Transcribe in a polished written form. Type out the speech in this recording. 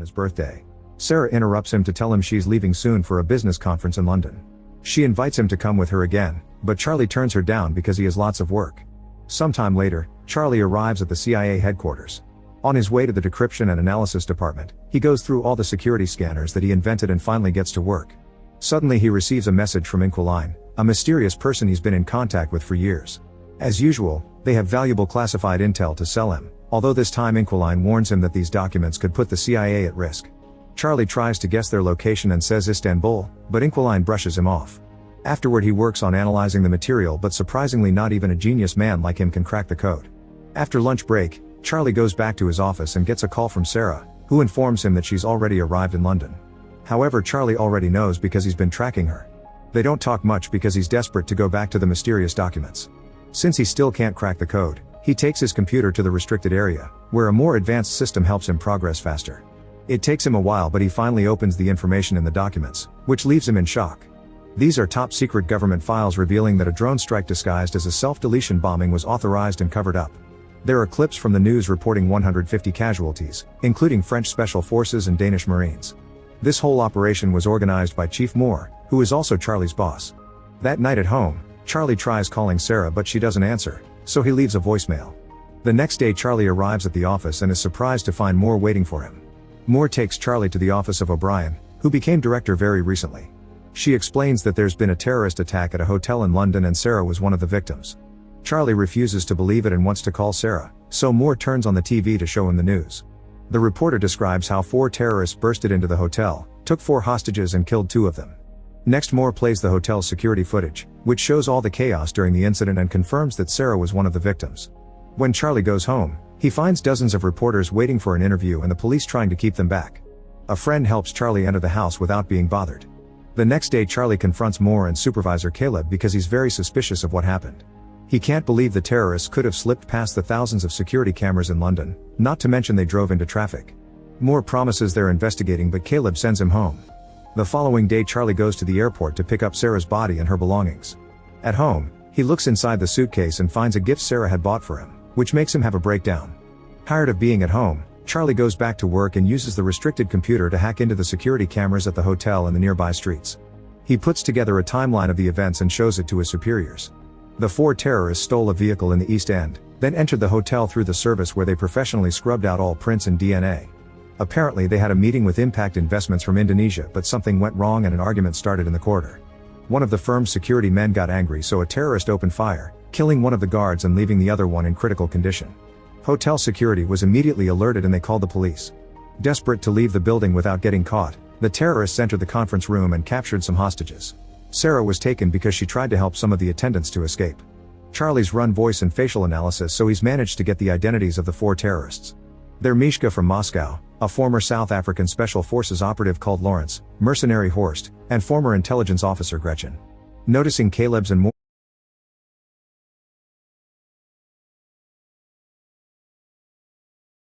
his birthday. Sarah interrupts him to tell him she's leaving soon for a business conference in London. She invites him to come with her again, but Charlie turns her down because he has lots of work. Sometime later, Charlie arrives at the CIA headquarters. On his way to the decryption and analysis department, he goes through all the security scanners that he invented and finally gets to work. Suddenly he receives a message from Inquiline, a mysterious person he's been in contact with for years. As usual, they have valuable classified intel to sell him, although this time Inquiline warns him that these documents could put the CIA at risk. Charlie tries to guess their location and says Istanbul, but Inquiline brushes him off. Afterward he works on analyzing the material, but surprisingly not even a genius man like him can crack the code. After lunch break, Charlie goes back to his office and gets a call from Sarah, who informs him that she's already arrived in London. However, Charlie already knows because he's been tracking her. They don't talk much because he's desperate to go back to the mysterious documents. Since he still can't crack the code, he takes his computer to the restricted area, where a more advanced system helps him progress faster. It takes him a while, but he finally opens the information in the documents, which leaves him in shock. These are top-secret government files revealing that a drone strike disguised as a self-deletion bombing was authorized and covered up. There are clips from the news reporting 150 casualties, including French Special Forces and Danish Marines. This whole operation was organized by Chief Moore, who is also Charlie's boss. That night at home, Charlie tries calling Sarah but she doesn't answer, so he leaves a voicemail. The next day Charlie arrives at the office and is surprised to find Moore waiting for him. Moore takes Charlie to the office of O'Brien, who became director very recently. She explains that there's been a terrorist attack at a hotel in London and Sarah was one of the victims. Charlie refuses to believe it and wants to call Sarah, so Moore turns on the TV to show him the news. The reporter describes how 4 terrorists bursted into the hotel, took 4 hostages and killed 2 of them. Next, Moore plays the hotel's security footage, which shows all the chaos during the incident and confirms that Sarah was one of the victims. When Charlie goes home, he finds dozens of reporters waiting for an interview and the police trying to keep them back. A friend helps Charlie enter the house without being bothered. The next day Charlie confronts Moore and Supervisor Caleb because he's very suspicious of what happened. He can't believe the terrorists could have slipped past the thousands of security cameras in London, not to mention they drove into traffic. Moore promises they're investigating, but Caleb sends him home. The following day Charlie goes to the airport to pick up Sarah's body and her belongings. At home, he looks inside the suitcase and finds a gift Sarah had bought for him, which makes him have a breakdown. Tired of being at home, Charlie goes back to work and uses the restricted computer to hack into the security cameras at the hotel and the nearby streets. He puts together a timeline of the events and shows it to his superiors. The 4 terrorists stole a vehicle in the East End, then entered the hotel through the service where they professionally scrubbed out all prints and DNA. Apparently they had a meeting with Impact Investments from Indonesia, but something went wrong and an argument started in the corridor. One of the firm's security men got angry, so a terrorist opened fire, killing one of the guards and leaving the other one in critical condition. Hotel security was immediately alerted and they called the police. Desperate to leave the building without getting caught, the terrorists entered the conference room and captured some hostages. Sarah was taken because she tried to help some of the attendants to escape. Charlie's run voice and facial analysis, so he's managed to get the identities of the 4 terrorists. They're Mishka from Moscow, a former South African Special Forces operative called Lawrence, mercenary Horst, and former intelligence officer Gretchen. Noticing Caleb's and